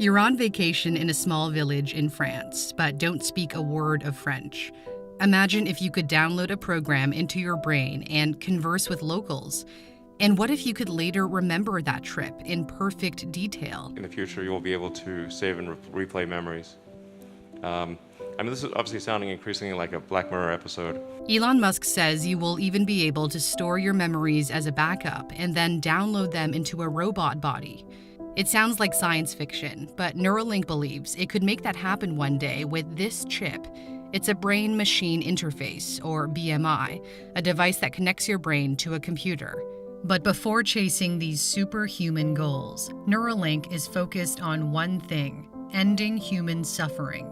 You're on vacation in a small village in France, but don't speak a word of French. Imagine if you could download a program into your brain and converse with locals. And what if you could later remember that trip in perfect detail? In the future, you'll be able to save and replay memories. This is obviously sounding increasingly like a Black Mirror episode. Elon Musk says you will even be able to store your memories as a backup and then download them into a robot body. It sounds like science fiction, but Neuralink believes it could make that happen one day with this chip. It's a brain-machine interface, or BMI, a device that connects your brain to a computer. But before chasing these superhuman goals, Neuralink is focused on one thing: ending human suffering.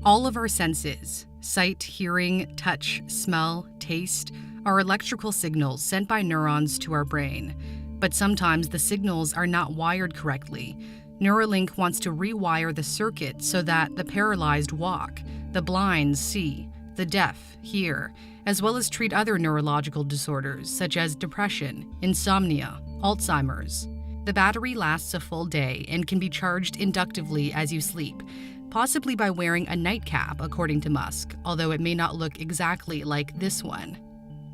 All of our senses, sight, hearing, touch, smell, taste, are electrical signals sent by neurons to our brain. But sometimes the signals are not wired correctly. Neuralink wants to rewire the circuit so that the paralyzed walk, the blind see, the deaf hear, as well as treat other neurological disorders such as depression, insomnia, Alzheimer's. The battery lasts a full day and can be charged inductively as you sleep, possibly by wearing a nightcap, according to Musk, although it may not look exactly like this one.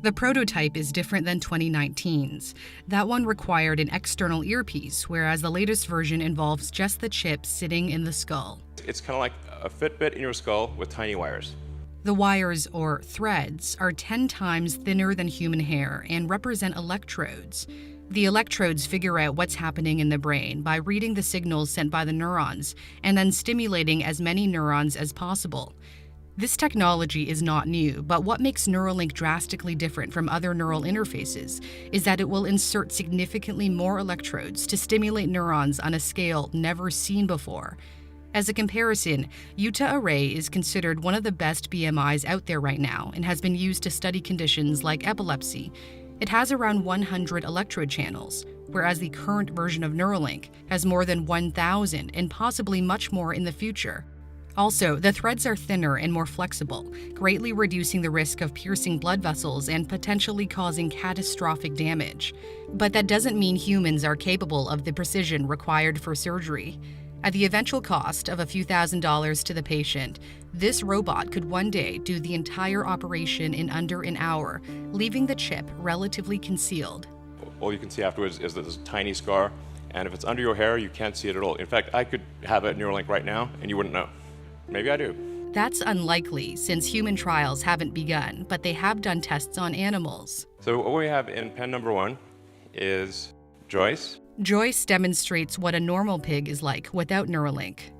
The prototype is different than 2019's. That one required an external earpiece, whereas the latest version involves just the chip sitting in the skull. It's kind of like a Fitbit in your skull with tiny wires. The wires, or threads, are 10 times thinner than human hair and represent electrodes. The electrodes figure out what's happening in the brain by reading the signals sent by the neurons and then stimulating as many neurons as possible. This technology is not new, but what makes Neuralink drastically different from other neural interfaces is that it will insert significantly more electrodes to stimulate neurons on a scale never seen before. As a comparison, Utah Array is considered one of the best BMIs out there right now and has been used to study conditions like epilepsy. It has around 100 electrode channels, whereas the current version of Neuralink has more than 1,000 and possibly much more in the future. Also, the threads are thinner and more flexible, greatly reducing the risk of piercing blood vessels and potentially causing catastrophic damage. But that doesn't mean humans are capable of the precision required for surgery. At the eventual cost of a few $1,000s to the patient, this robot could one day do the entire operation in under an hour, leaving the chip relatively concealed. All you can see afterwards is that there's a tiny scar, and if it's under your hair, you can't see it at all. In fact, I could have a Neuralink right now, and you wouldn't know. Maybe I do. That's unlikely since human trials haven't begun, but they have done tests on animals. So what we have in pen number 1 is Joyce. Joyce demonstrates what a normal pig is like without Neuralink.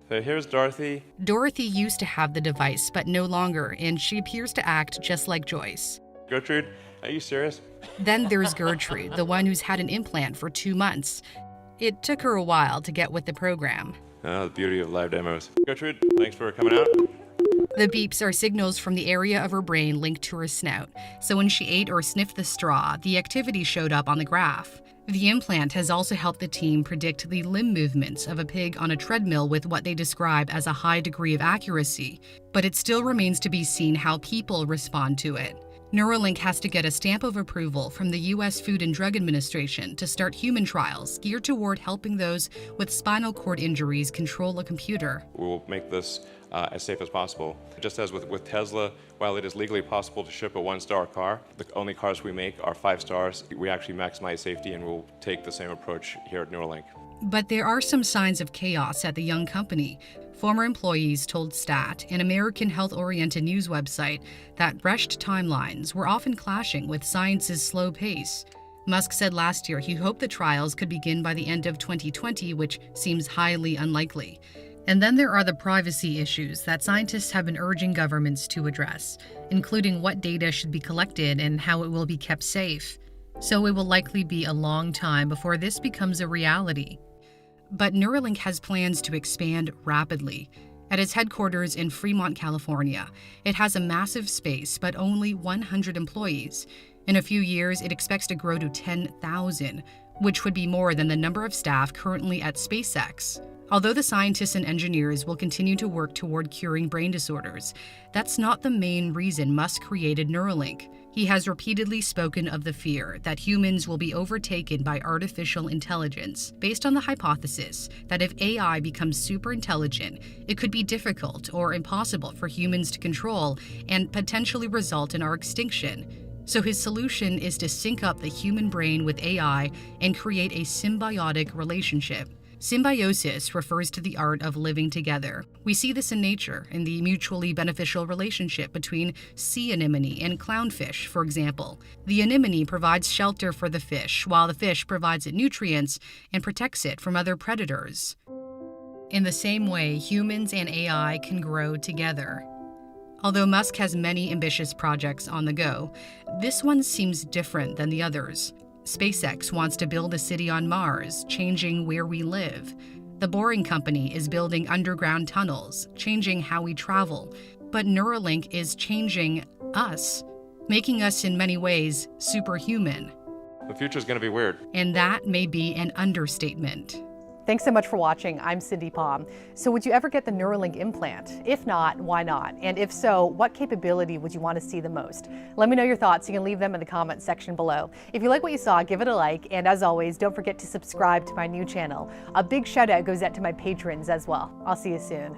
So here's Dorothy. Dorothy used to have the device, but no longer, and she appears to act just like Joyce. Gertrude, are you serious? Then there's Gertrude, the one who's had an implant for 2 months. It took her a while to get with the program. Oh, the beauty of live demos. Gertrude, thanks for coming out. The beeps are signals from the area of her brain linked to her snout, so when she ate or sniffed the straw, the activity showed up on the graph. The implant has also helped the team predict the limb movements of a pig on a treadmill with what they describe as a high degree of accuracy, but it still remains to be seen how people respond to it. Neuralink has to get a stamp of approval from the U.S. Food and Drug Administration to start human trials geared toward helping those with spinal cord injuries control a computer. We will make this as safe as possible. Just as with Tesla, while it is legally possible to ship a 1-star car, the only cars we make are 5 stars. We actually maximize safety, and we'll take the same approach here at Neuralink. But there are some signs of chaos at the young company. Former employees told Stat, an American health-oriented news website, that rushed timelines were often clashing with science's slow pace. Musk said last year he hoped the trials could begin by the end of 2020, which seems highly unlikely. And then there are the privacy issues that scientists have been urging governments to address, including what data should be collected and how it will be kept safe. So it will likely be a long time before this becomes a reality. But Neuralink has plans to expand rapidly. At its headquarters in Fremont, California, it has a massive space but only 100 employees. In a few years, it expects to grow to 10,000, which would be more than the number of staff currently at SpaceX. Although the scientists and engineers will continue to work toward curing brain disorders, that's not the main reason Musk created Neuralink. He has repeatedly spoken of the fear that humans will be overtaken by artificial intelligence, based on the hypothesis that if AI becomes super intelligent, it could be difficult or impossible for humans to control and potentially result in our extinction. So his solution is to sync up the human brain with AI and create a symbiotic relationship. Symbiosis refers to the art of living together. We see this in nature, in the mutually beneficial relationship between sea anemone and clownfish, for example. The anemone provides shelter for the fish, while the fish provides it nutrients and protects it from other predators. In the same way, humans and AI can grow together. Although Musk has many ambitious projects on the go, this one seems different than the others. SpaceX wants to build a city on Mars, changing where we live. The Boring Company is building underground tunnels, changing how we travel. But Neuralink is changing us, making us in many ways superhuman. The future's going to be weird. And that may be an understatement. Thanks so much for watching. I'm Cindy Palm. So would you ever get the Neuralink implant? If not, why not? And if so, what capability would you want to see the most? Let me know your thoughts. You can leave them in the comments section below. If you like what you saw, give it a like. And as always, don't forget to subscribe to my new channel. A big shout out goes out to my patrons as well. I'll see you soon.